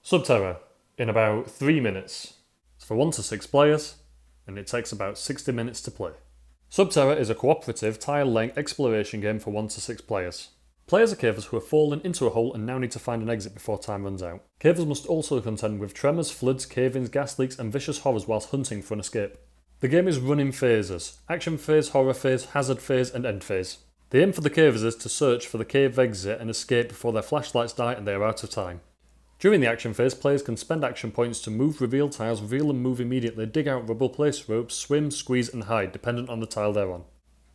Terra in about 3 minutes. It's for 1 to 6 players, and it takes about 60 minutes to play. Terra is a cooperative, tile-length exploration game for 1 to 6 players. Players are cavers who have fallen into a hole and now need to find an exit before time runs out. Cavers must also contend with tremors, floods, cave-ins, gas leaks and vicious horrors whilst hunting for an escape. The game is run in phases: action phase, horror phase, hazard phase and end phase. The aim for the cavers is to search for the cave exit and escape before their flashlights die and they are out of time. During the action phase, players can spend action points to move, reveal tiles, reveal and move immediately, dig out rubble, place ropes, swim, squeeze and hide, dependent on the tile they're on.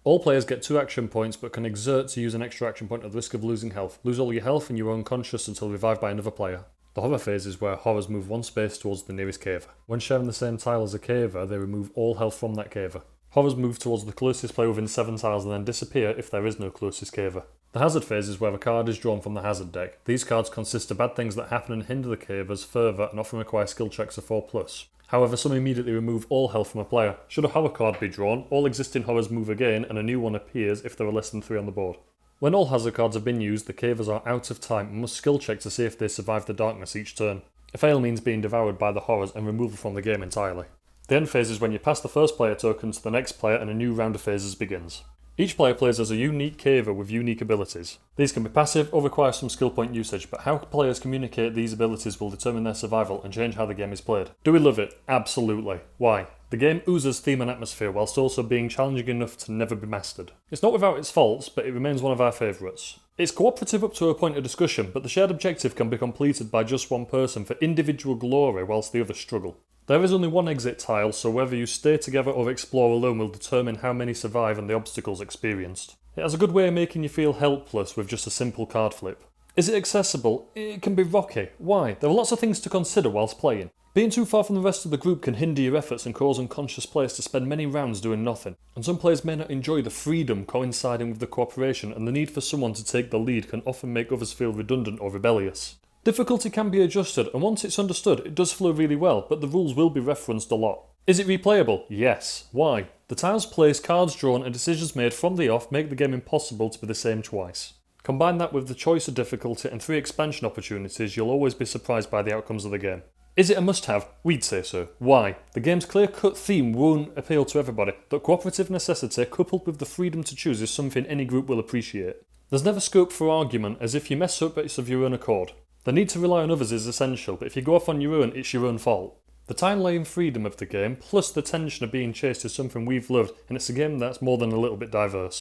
All players get 2 action points but can exert to use an extra action point at the risk of losing health. Lose all your health and you are unconscious until revived by another player. The horror phase is where horrors move 1 space towards the nearest caver. When sharing the same tile as a caver, they remove all health from that caver. Horrors move towards the closest player within 7 tiles and then disappear if there is no closest caver. The hazard phase is where a card is drawn from the hazard deck. These cards consist of bad things that happen and hinder the cavers further and often require skill checks of 4+. However, some immediately remove all health from a player. Should a horror card be drawn, all existing horrors move again and a new one appears if there are less than 3 on the board. When all hazard cards have been used, the cavers are out of time and must skill check to see if they survive the darkness each turn. A fail means being devoured by the horrors and removal from the game entirely. The end phase is when you pass the first player token to the next player and a new round of phases begins. Each player plays as a unique caver with unique abilities. These can be passive or require some skill point usage, but how players communicate these abilities will determine their survival and change how the game is played. Do we love it? Absolutely. Why? The game oozes theme and atmosphere whilst also being challenging enough to never be mastered. It's not without its faults, but it remains one of our favourites. It's cooperative up to a point of discussion, but the shared objective can be completed by just one person for individual glory whilst the others struggle. There is only 1 exit tile, so whether you stay together or explore alone will determine how many survive and the obstacles experienced. It has a good way of making you feel helpless with just a simple card flip. Is it accessible? It can be rocky. Why? There are lots of things to consider whilst playing. Being too far from the rest of the group can hinder your efforts and cause unconscious players to spend many rounds doing nothing. And some players may not enjoy the freedom coinciding with the cooperation, and the need for someone to take the lead can often make others feel redundant or rebellious. Difficulty can be adjusted, and once it's understood, it does flow really well, but the rules will be referenced a lot. Is it replayable? Yes. Why? The tiles placed, cards drawn, and decisions made from the off make the game impossible to be the same twice. Combine that with the choice of difficulty and 3 expansion opportunities, you'll always be surprised by the outcomes of the game. Is it a must-have? We'd say so. Why? The game's clear-cut theme won't appeal to everybody, but cooperative necessity coupled with the freedom to choose is something any group will appreciate. There's never scope for argument, as if you mess up it's of your own accord. The need to rely on others is essential, but if you go off on your own, it's your own fault. The time-laying freedom of the game, plus the tension of being chased is something we've loved, and it's a game that's more than a little bit diverse.